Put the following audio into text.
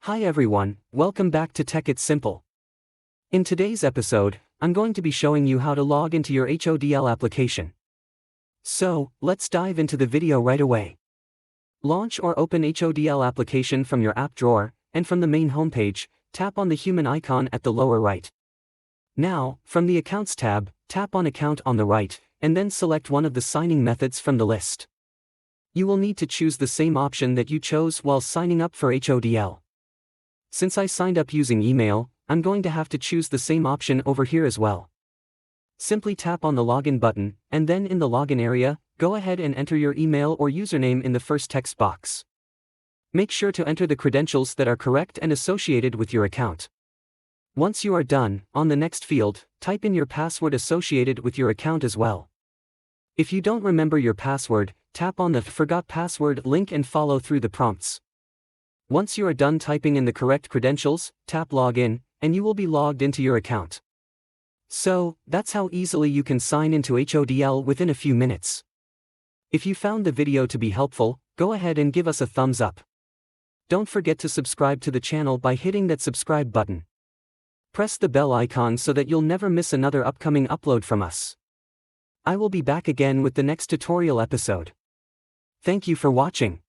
Hi everyone, welcome back to Tech It's Simple. In today's episode, I'm going to be showing you how to log into your HODL application. So, let's dive into the video right away. Launch or open HODL application from your app drawer, and from the main homepage, tap on the human icon at the lower right. Now, from the Accounts tab, tap on Account on the right, and then select one of the signing methods from the list. You will need to choose the same option that you chose while signing up for HODL. Since I signed up using email, I'm going to have to choose the same option over here as well. Simply tap on the Login button, and then in the Login area, go ahead and enter your email or username in the first text box. Make sure to enter the credentials that are correct and associated with your account. Once you are done, on the next field, type in your password associated with your account as well. If you don't remember your password, tap on the Forgot Password link and follow through the prompts. Once you are done typing in the correct credentials, tap Login, and you will be logged into your account. So, that's how easily you can sign into HODL within a few minutes. If you found the video to be helpful, go ahead and give us a thumbs up. Don't forget to subscribe to the channel by hitting that subscribe button. Press the bell icon so that you'll never miss another upcoming upload from us. I will be back again with the next tutorial episode. Thank you for watching.